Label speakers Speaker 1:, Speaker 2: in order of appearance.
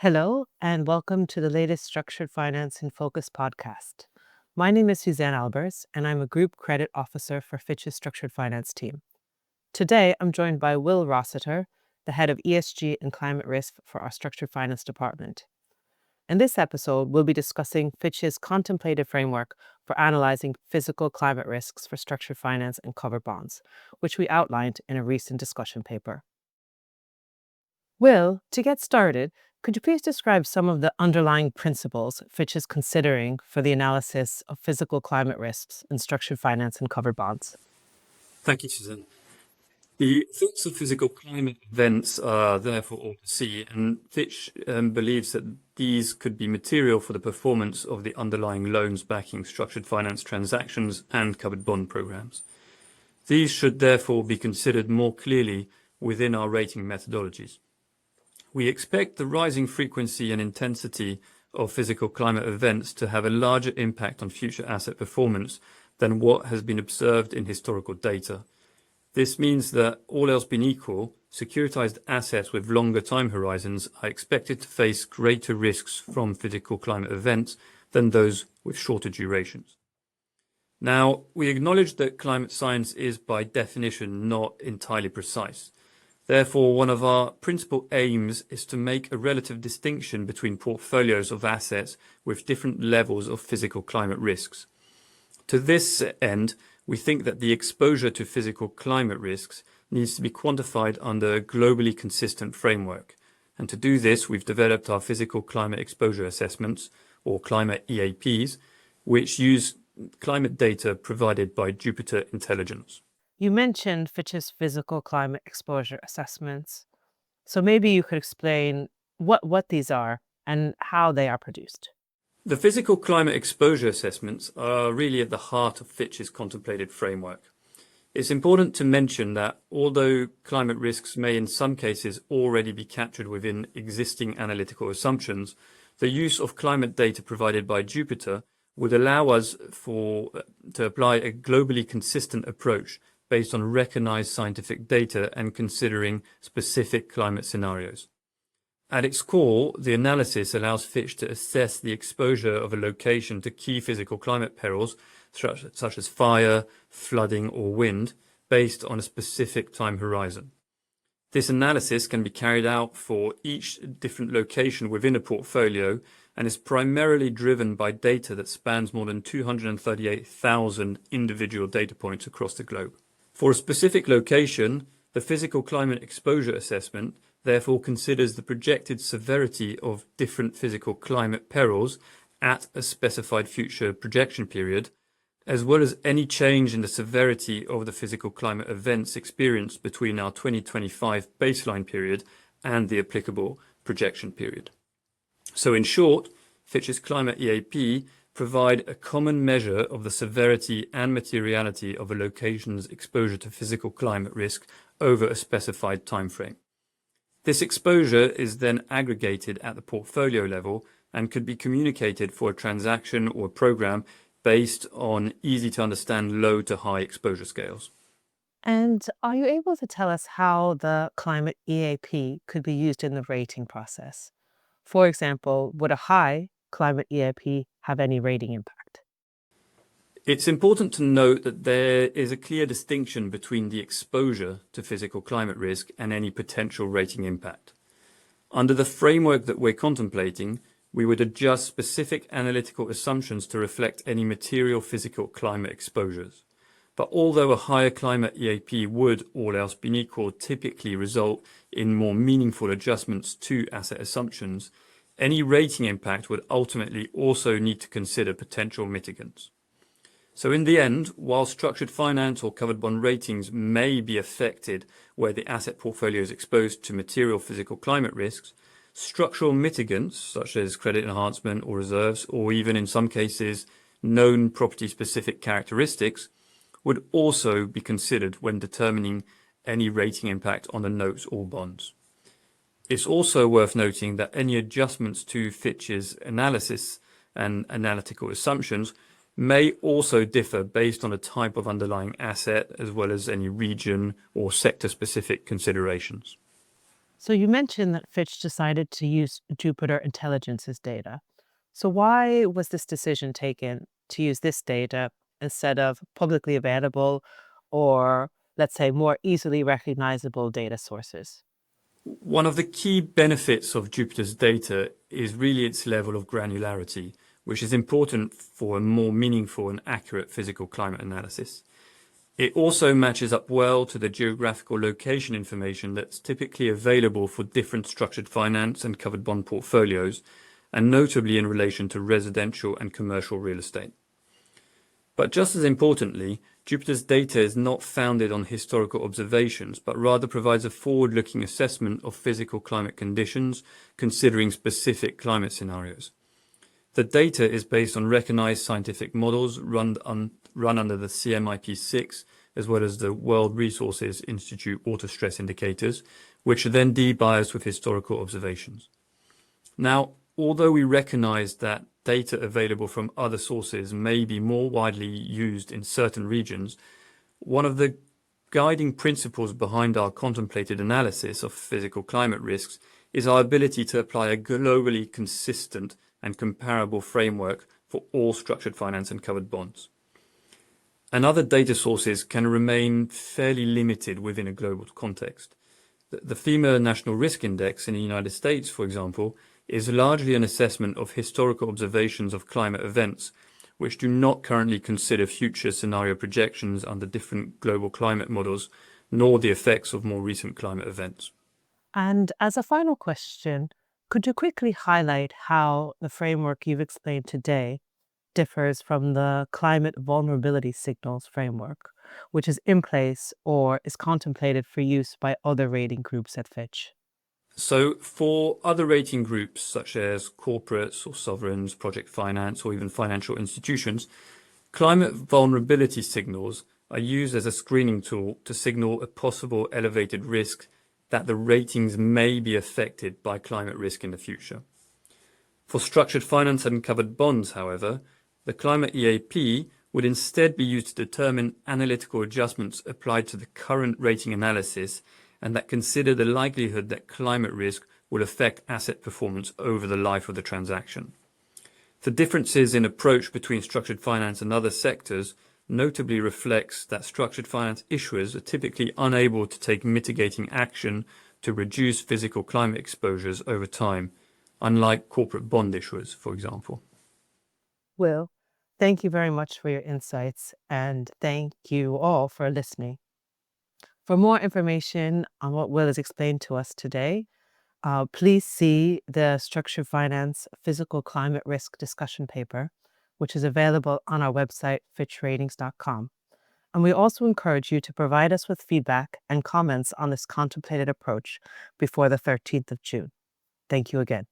Speaker 1: Hello, and welcome to the latest Structured Finance in Focus podcast. My name is Susanne Albers, and I'm a Group Credit Officer for Fitch's Structured Finance team. Today, I'm joined by Will Rossiter, the Head of ESG and Climate Risk for our Structured Finance department. In this episode, we'll be discussing Fitch's contemplated framework for analyzing physical climate risks for structured finance and covered bonds, which we outlined in a recent discussion paper. Will, to get started, could you please describe some of the underlying principles Fitch is considering for the analysis of physical climate risks in structured finance and covered bonds?
Speaker 2: Thank you, Susanne. The effects of physical climate events are therefore all to see, and Fitch believes that these could be material for the performance of the underlying loans backing structured finance transactions and covered bond programs. These should therefore be considered more clearly within our rating methodologies. We expect the rising frequency and intensity of physical climate events to have a larger impact on future asset performance than what has been observed in historical data. This means that, all else being equal, securitized assets with longer time horizons are expected to face greater risks from physical climate events than those with shorter durations. Now, we acknowledge that climate science is by definition not entirely precise. Therefore, one of our principal aims is to make a relative distinction between portfolios of assets with different levels of physical climate risks. To this end, we think that the exposure to physical climate risks needs to be quantified under a globally consistent framework. And to do this, we've developed our physical climate exposure assessments, or climate EAPs, which use climate data provided by Jupiter Intelligence.
Speaker 1: You mentioned Fitch's physical climate exposure assessments. So maybe you could explain what these are and how they are produced.
Speaker 2: The physical climate exposure assessments are really at the heart of Fitch's contemplated framework. It's important to mention that although climate risks may in some cases already be captured within existing analytical assumptions, the use of climate data provided by Jupiter would allow us to apply a globally consistent approach based on recognized scientific data and considering specific climate scenarios. At its core, the analysis allows Fitch to assess the exposure of a location to key physical climate perils, such as fire, flooding, or wind, based on a specific time horizon. This analysis can be carried out for each different location within a portfolio and is primarily driven by data that spans more than 238,000 individual data points across the globe. For a specific location, the physical climate exposure assessment therefore considers the projected severity of different physical climate perils at a specified future projection period, as well as any change in the severity of the physical climate events experienced between our 2025 baseline period and the applicable projection period. So in short, Fitch's climate EAP provide a common measure of the severity and materiality of a location's exposure to physical climate risk over a specified time frame. This exposure is then aggregated at the portfolio level and could be communicated for a transaction or program based on easy-to-understand low to high exposure scales.
Speaker 1: And are you able to tell us how the climate EAP could be used in the rating process? For example, would a high climate EAP have any rating impact?
Speaker 2: It's important to note that there is a clear distinction between the exposure to physical climate risk and any potential rating impact. Under the framework that we're contemplating, we would adjust specific analytical assumptions to reflect any material physical climate exposures. But although a higher climate EAP would, all else being equal, typically result in more meaningful adjustments to asset assumptions, any rating impact would ultimately also need to consider potential mitigants. So in the end, while structured finance or covered bond ratings may be affected where the asset portfolio is exposed to material physical climate risks, structural mitigants such as credit enhancement or reserves, or even in some cases known property-specific characteristics, would also be considered when determining any rating impact on the notes or bonds. It's also worth noting that any adjustments to Fitch's analysis and analytical assumptions may also differ based on the type of underlying asset as well as any region or sector-specific considerations.
Speaker 1: So you mentioned that Fitch decided to use Jupiter Intelligence's data. So why was this decision taken to use this data instead of publicly available or, let's say, more easily recognizable data sources?
Speaker 2: One of the key benefits of Jupyter's data is really its level of granularity, which is important for a more meaningful and accurate physical climate analysis. It also matches up well to the geographical location information that's typically available for different structured finance and covered bond portfolios, and notably in relation to residential and commercial real estate. But just as importantly, Jupyter's data is not founded on historical observations, but rather provides a forward-looking assessment of physical climate conditions, considering specific climate scenarios. The data is based on recognized scientific models run under the CMIP6, as well as the World Resources Institute water stress indicators, which are then debiased with historical observations. Now, although we recognize that data available from other sources may be more widely used in certain regions, one of the guiding principles behind our contemplated analysis of physical climate risks is our ability to apply a globally consistent and comparable framework for all structured finance and covered bonds. And other data sources can remain fairly limited within a global context. The FEMA National Risk Index in the United States, for example, is largely an assessment of historical observations of climate events, which do not currently consider future scenario projections under different global climate models, nor the effects of more recent climate events.
Speaker 1: And as a final question, could you quickly highlight how the framework you've explained today differs from the climate vulnerability signals framework, which is in place or is contemplated for use by other rating groups at Fitch?
Speaker 2: So for other rating groups, such as corporates or sovereigns, project finance, or even financial institutions, climate vulnerability signals are used as a screening tool to signal a possible elevated risk that the ratings may be affected by climate risk in the future. For structured finance and covered bonds, however, the climate EAP would instead be used to determine analytical adjustments applied to the current rating analysis and that consider the likelihood that climate risk will affect asset performance over the life of the transaction. The differences in approach between structured finance and other sectors notably reflects that structured finance issuers are typically unable to take mitigating action to reduce physical climate exposures over time, unlike corporate bond issuers, for example.
Speaker 1: Will, thank you very much for your insights, and thank you all for listening. For more information on what Will has explained to us today, please see the Structured Finance Physical Climate Risk discussion paper, which is available on our website, fitchratings.com. And we also encourage you to provide us with feedback and comments on this contemplated approach before the 13th of June. Thank you again.